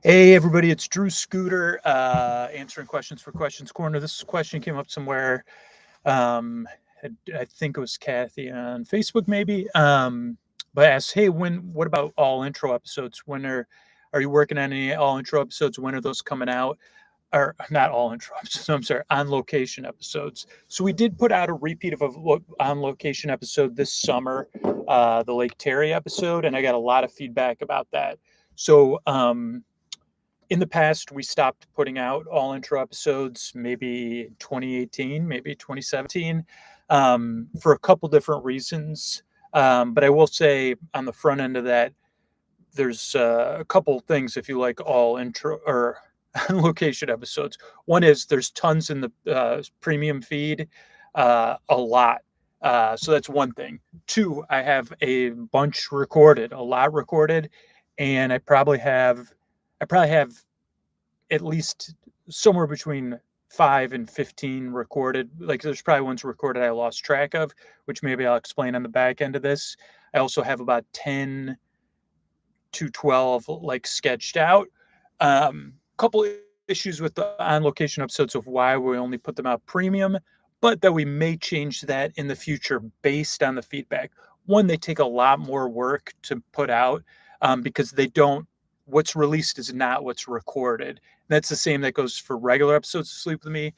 Hey everybody, it's Drew Scooter, answering questions for Questions Corner. This question came up somewhere. Um, I think it was Kathy on Facebook, maybe. But asked, hey, what about all intro episodes? Are you working on any all intro episodes? When are those coming out? Or not all intro episodes, I'm sorry, on location episodes. So we did put out a repeat of on location episode this summer, the Lake Terry episode, and I got a lot of feedback about that. So, in the past, we stopped putting out all intro episodes, maybe 2018, maybe 2017, for a couple different reasons. But I will say on the front end of that, there's a couple things if you like all intro or location episodes. One is there's tons in the premium feed, a lot. So that's one thing. Two, I have a bunch recorded, a lot recorded, and I probably have at least somewhere between 5 and 15 recorded. Like there's probably ones recorded I lost track of, which maybe I'll explain on the back end of this. I also have about 10 to 12 like sketched out. Couple issues with the on location episodes of why we only put them out premium, but that we may change that in the future based on the feedback. One, they take a lot more work to put out because they don't, what's released is not what's recorded. That's the same that goes for regular episodes of Sleep With Me,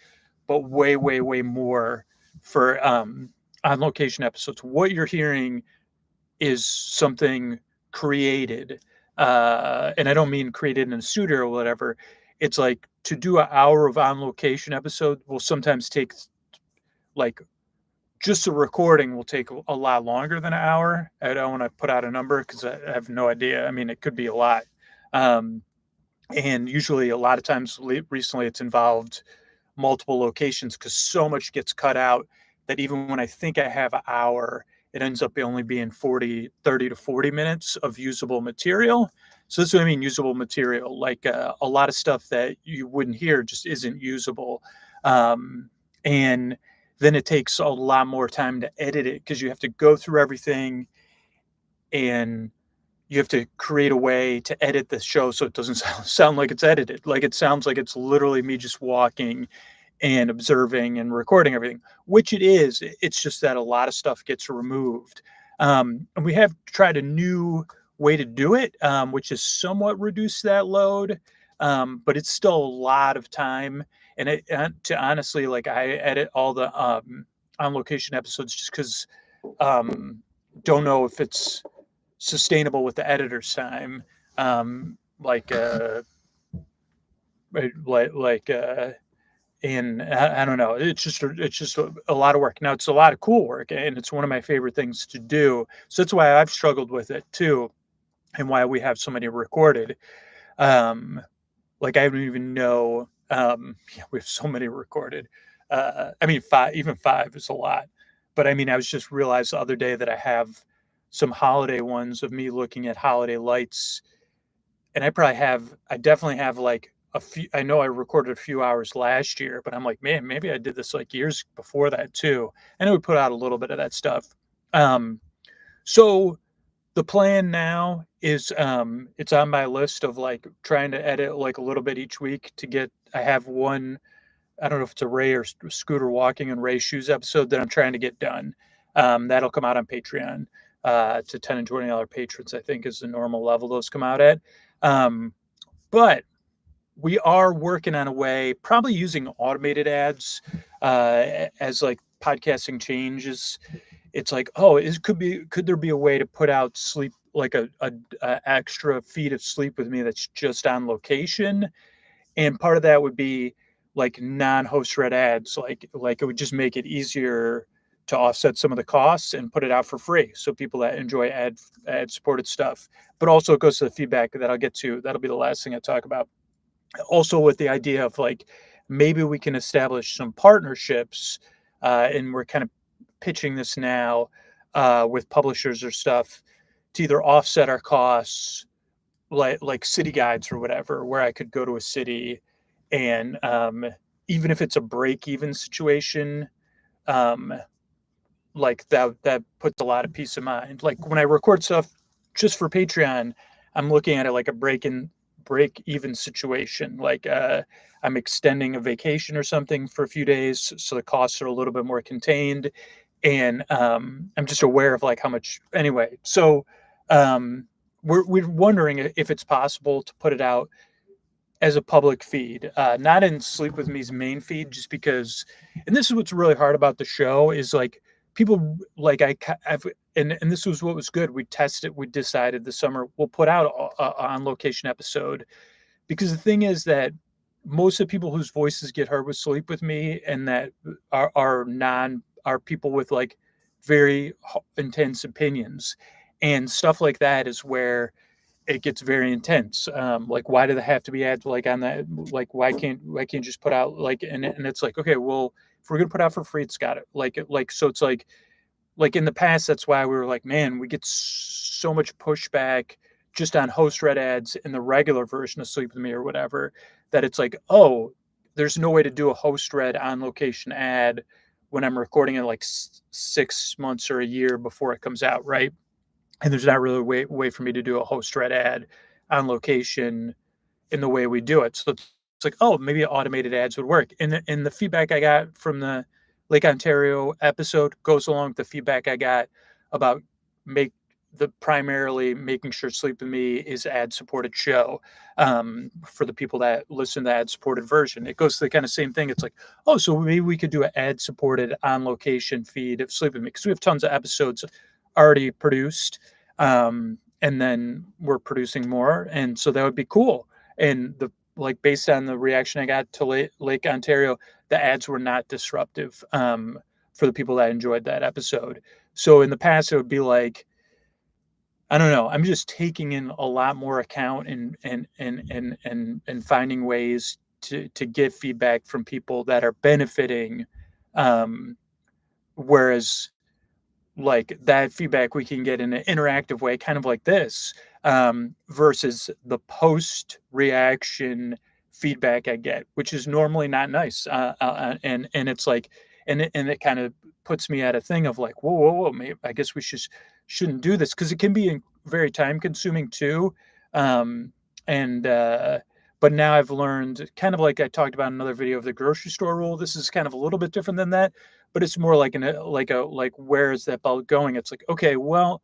but way, way, way more for on location episodes. What you're hearing is something created. And I don't mean created in a studio or whatever. It's like to do an hour of on location episode will sometimes take like just a recording will take a lot longer than an hour. I don't want to put out a number because I have no idea. I mean, it could be a lot. Um, and usually a lot of times recently it's involved multiple locations because so much gets cut out that even when I think I have an hour, it ends up only being 30 to 40 minutes of usable material. So this is what I mean, usable material, like a lot of stuff that you wouldn't hear just isn't usable. And then it takes a lot more time to edit it because you have to go through everything and you have to create a way to edit the show so it doesn't sound like it's edited. Like it sounds like it's literally me just walking and observing and recording everything, which it is. It's just that a lot of stuff gets removed. And we have tried a new way to do it, which has somewhat reduced that load, but it's still a lot of time. And to honestly, like I edit all the on location episodes just because don't know if it's sustainable with the editor's time. Like, like, and I don't know. It's just a lot of work. Now it's a lot of cool work, and it's one of my favorite things to do. So that's why I've struggled with it too, and why we have so many recorded. Um, like I don't even know. Yeah, we have so many recorded. I mean, even five is a lot. But I mean, I was just realized the other day that I have some holiday ones of me looking at holiday lights, and I definitely have like a few. I know I recorded a few hours last year, but I'm like, man, maybe I did this like years before that too. I know we put out a little bit of that stuff. Um, so the plan now is it's on my list of like trying to edit like a little bit each week to get. I have one. I don't know if it's a Ray or Scooter Walking and Ray Shoes episode that I'm trying to get done. That'll come out on Patreon to $10 and $20 patrons, I think is the normal level those come out at. But we are working on a way, probably using automated ads as like podcasting changes. It's like, oh, could there be a way to put out sleep like a extra feed of Sleep With Me that's just on location? And part of that would be like non-host read ads, like it would just make it easier to offset some of the costs and put it out for free. So people that enjoy ad supported stuff, but also it goes to the feedback that I'll get to. That'll be the last thing I talk about. Also with the idea of like, maybe we can establish some partnerships and we're kind of pitching this now with publishers or stuff to either offset our costs like city guides or whatever, where I could go to a city and even if it's a break even situation, um, like that puts a lot of peace of mind. Like when I record stuff just for Patreon, I'm looking at it like a break even situation. Like I'm extending a vacation or something for a few days, so the costs are a little bit more contained, and I'm just aware of like how much anyway. So um, we're wondering if it's possible to put it out as a public feed, not in Sleep With Me's main feed, just because. And this is what's really hard about the show is like people like I've and this was what was good. We tested. We decided this summer we'll put out a on location episode because the thing is that most of the people whose voices get heard with Sleep With Me and that are people with like very intense opinions and stuff like that is where it gets very intense. Like, why do they have to be ads like on that? Like, why can't you just put out like and it's like, okay, well, if we're gonna put out for free, it's got it. Like so it's like in the past, that's why we were like, man, we get so much pushback just on host read ads in the regular version of Sleep With Me or whatever, that it's like, oh, there's no way to do a host read on location ad when I'm recording it like 6 months or a year before it comes out, right? And there's not really a way for me to do a host read ad on location in the way we do it. So it's like, oh, maybe automated ads would work. And the feedback I got from the Lake Ontario episode goes along with the feedback I got about make the primarily making sure Sleep With Me is ad supported show for the people that listen to the ad supported version. It goes to the kind of same thing. It's like, oh, so maybe we could do an ad supported on location feed of Sleep With Me because we have tons of episodes already produced. And then we're producing more. And so that would be cool. And the like based on the reaction I got to Lake Ontario, the ads were not disruptive for the people that enjoyed that episode. So in the past, it would be like, I don't know. I'm just taking in a lot more account and finding ways to get feedback from people that are benefiting. Um, whereas like that feedback we can get in an interactive way, kind of like this, versus the post reaction feedback I get, which is normally not nice. And it's like, and it kind of puts me at a thing of like, whoa, maybe, I guess we shouldn't do this because it can be very time consuming too. Um, and but now I've learned, kind of like I talked about in another video of the grocery store rule. This is kind of a little bit different than that, but it's more like like where is that ball going? It's like, okay, well,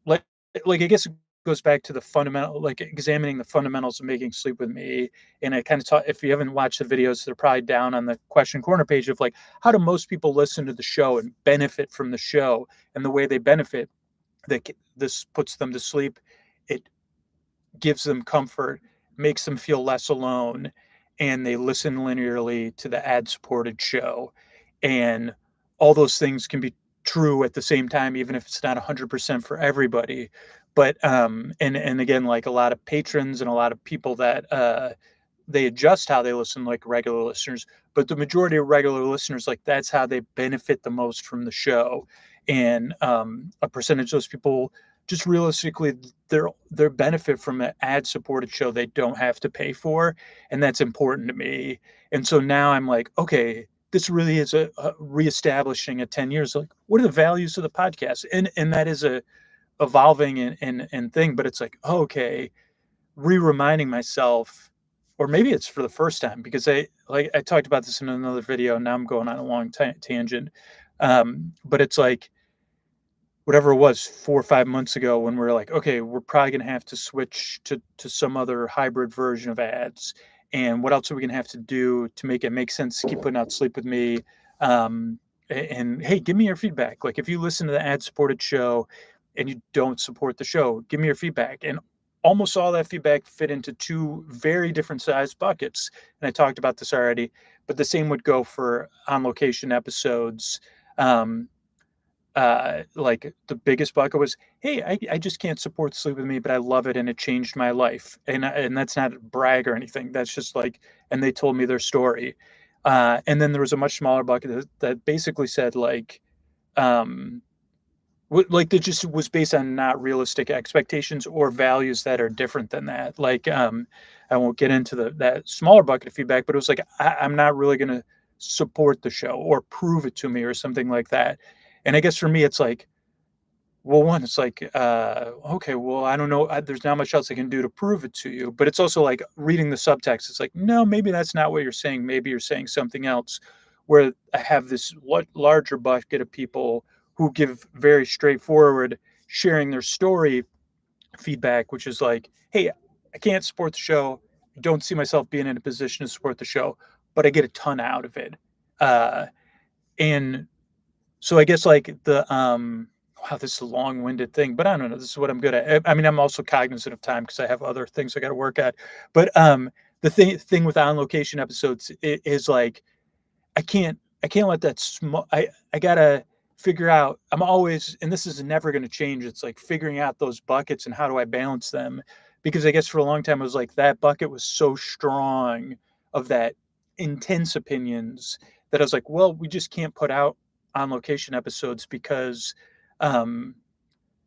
like like I guess it goes back to the fundamental, like examining the fundamentals of making Sleep With Me. And I kind of taught, if you haven't watched the videos, they're probably down on the question corner page of like, how do most people listen to the show and benefit from the show? And the way they benefit, that this puts them to sleep. It gives them comfort, makes them feel less alone, and they listen linearly to the ad supported show. And all those things can be true at the same time, even if it's not 100% for everybody. But and again, like a lot of patrons and a lot of people that they adjust how they listen, like regular listeners, but the majority of regular listeners, like that's how they benefit the most from the show. And a percentage of those people just realistically their benefit from an ad supported show they don't have to pay for, and that's important to me. And so now I'm like, okay, this really is a reestablishing at 10 years, like what are the values of the podcast? And that is a evolving and thing, but it's like, okay, re-reminding myself, or maybe it's for the first time, because I talked about this in another video. Now I'm going on a long tangent. But it's like whatever it was 4 or 5 months ago when we are like, okay, we're probably going to have to switch to some other hybrid version of ads. And what else are we going to have to do to make it make sense to keep putting out Sleep With Me? And hey, give me your feedback. Like if you listen to the ad supported show and you don't support the show, give me your feedback. And almost all that feedback fit into two very different sized buckets. And I talked about this already, but the same would go for on location episodes. Like the biggest bucket was, hey, I just can't support Sleep With Me, but I love it and it changed my life. And that's not a brag or anything. That's just like, and they told me their story. And then there was a much smaller bucket that basically said like, like that just was based on not realistic expectations or values that are different than that. Like, I won't get into that smaller bucket of feedback, but it was like, I'm not really going to support the show or prove it to me or something like that. And I guess for me, it's like, well, one, it's like, okay, well, I don't know. There's not much else I can do to prove it to you. But it's also like reading the subtext. It's like, no, maybe that's not what you're saying. Maybe you're saying something else. Where I have this larger bucket of people who give very straightforward, sharing their story feedback, which is like, hey, I can't support the show. I don't see myself being in a position to support the show, but I get a ton out of it. Uh, and so I guess like wow, this is a long-winded thing, but I don't know. This is what I'm good at. I mean, I'm also cognizant of time because I have other things I got to work at. But the thing with on location episodes is like I can't let that small. I gotta figure out. I'm always, and this is never going to change. It's like figuring out those buckets and how do I balance them, because I guess for a long time it was like that bucket was so strong of that intense opinions that I was like, well, we just can't put out on location episodes because um,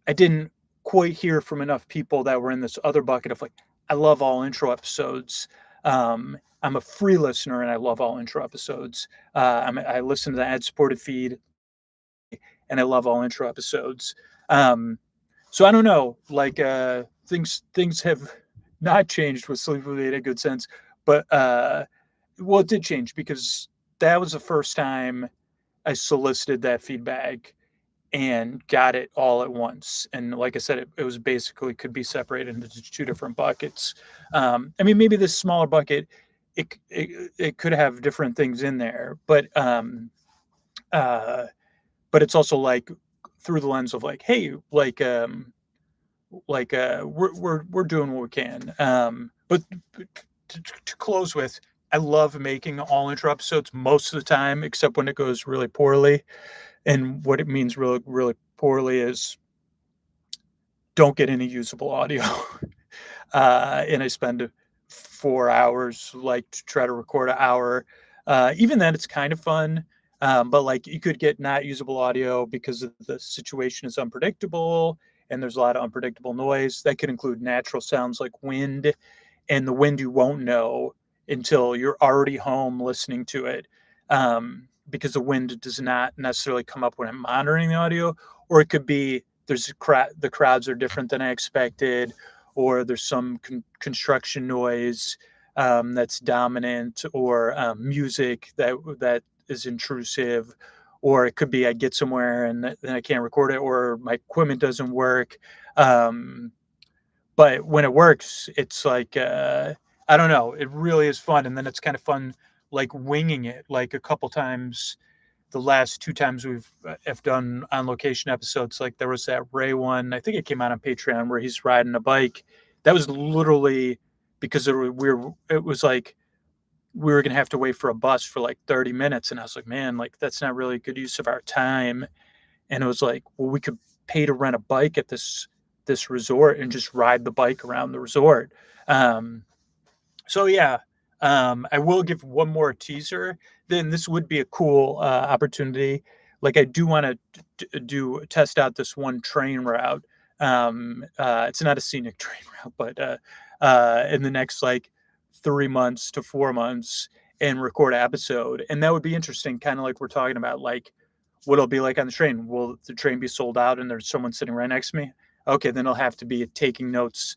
I didn't quite hear from enough people that were in this other bucket of like, I love all intro episodes. I'm a free listener and I love all intro episodes. I listen to the ad supported feed and I love all intro episodes. Um, so I don't know, like things have not changed with Sleep with a Good Sense, but well, it did change because that was the first time I solicited that feedback and got it all at once. And like I said, it was basically could be separated into two different buckets. I mean, maybe this smaller bucket, it could have different things in there, uh, but it's also like through the lens of like, hey, we're doing what we can. But to close with, I love making all intro episodes most of the time, except when it goes really poorly. And what it means really, really poorly is don't get any usable audio. And I spend 4 hours like to try to record an hour. Even then, it's kind of fun. But like you could get not usable audio because the situation is unpredictable and there's a lot of unpredictable noise. That could include natural sounds like wind, and the wind you won't know until you're already home listening to it. Because the wind does not necessarily come up when I'm monitoring the audio, or it could be the crowds are different than I expected, or there's some construction noise that's dominant, or music that is intrusive, or it could be I get somewhere and then I can't record it, or my equipment doesn't work. Um, but when it works, it's like I don't know, it really is fun, and then it's kind of fun like winging it. Like a couple times, the last two times we've have done on location episodes, like there was that Ray one, I think it came out on Patreon, where he's riding a bike. That was literally because it was like we were gonna have to wait for a bus for like 30 minutes, and I was like, man, like that's not really a good use of our time. And it was like, well, we could pay to rent a bike at this resort and just ride the bike around the resort. Um, so yeah, I will give one more teaser. Then this would be a cool opportunity. Like I do want to do test out this one train route. It's not a scenic train route, but in the next like 3 months to 4 months, and record an episode, and that would be interesting. Kind of like we're talking about, like what it'll be like on the train. Will the train be sold out and there's someone sitting right next to me? Okay, then I'll have to be taking notes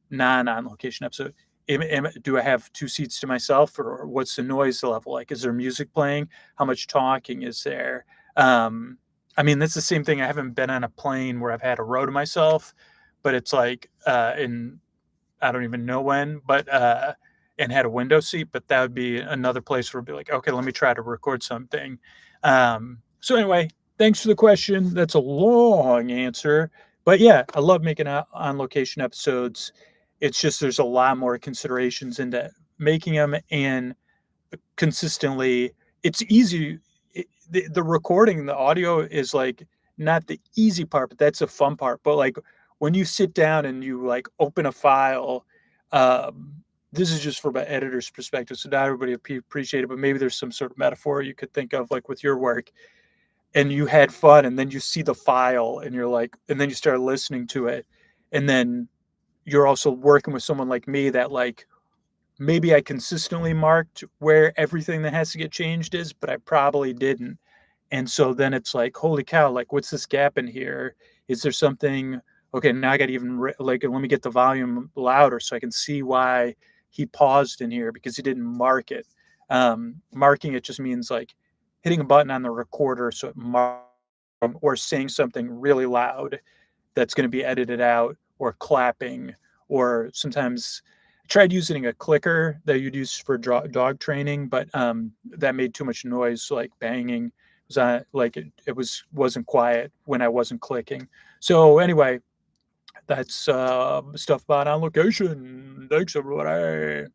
non-on location episode. Do I have two seats to myself, or what's the noise level like? Is there music playing? How much talking is there? Um, I mean, that's the same thing. I haven't been on a plane where I've had a row to myself, but it's like in I don't even know when, but and had a window seat. But that would be another place where it'd be like, okay, let me try to record something. So anyway, thanks for the question. That's a long answer, but yeah, I love making on location episodes. It's just there's a lot more considerations into making them, and consistently, it's easy. The recording, the audio is like not the easy part, but that's the fun part. But like when you sit down and you like open a file, um, this is just from an editor's perspective, so not everybody appreciate it, but maybe there's some sort of metaphor you could think of, like with your work, and you had fun, and then you see the file, and you're like, and then you start listening to it, and then you're also working with someone like me that like maybe I consistently marked where everything that has to get changed is, but I probably didn't. And so then it's like, holy cow, like what's this gap in here? Is there something? Okay, now I got to even like let me get the volume louder so I can see why he paused in here because he didn't mark it. Marking it just means like hitting a button on the recorder so it marks or saying something really loud that's going to be edited out or clapping or sometimes I tried using a clicker that you'd use for dog training, but that made too much noise, like banging. It was like it wasn't quiet when I wasn't clicking. So anyway, that's stuff about on location. Thanks, everybody.